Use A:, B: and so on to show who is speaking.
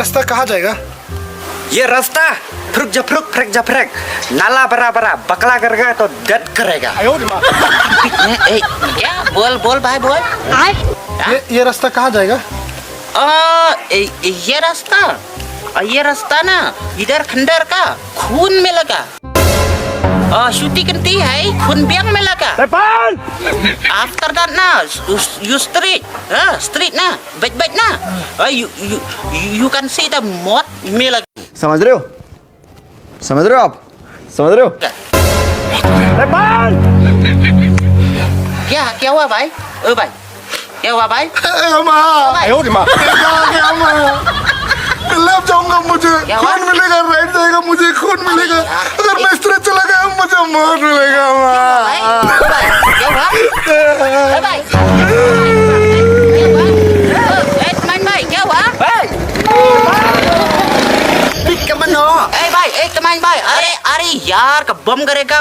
A: रास्ता कहाँ जाएगा?
B: ये रास्ता फ्रुक जफरक नाला बरा बरा बकला करेगा तो दर्द करेगा। क्या बोल भाई बोल।
A: ये रास्ता कहाँ जाएगा?
B: ये रास्ता ना इधर खंडर का खून में लगा। शूटी कंती है खून बियांग में लगा। After that ना you street ना baik ना you can see the mud में लगा।
C: समझ रहे हो आप समझ रहे हो?
B: क्या हुआ भाई? भाई क्या हुआ भाई?
A: लग जाऊंगा, मुझे खून मिलेगा, राइट जाएगा, मुझे खून मिलेगा। अगर मैं इस तरह चला गया मुझे मौत मिलेगा।
B: अरे यार कब बम करेगा?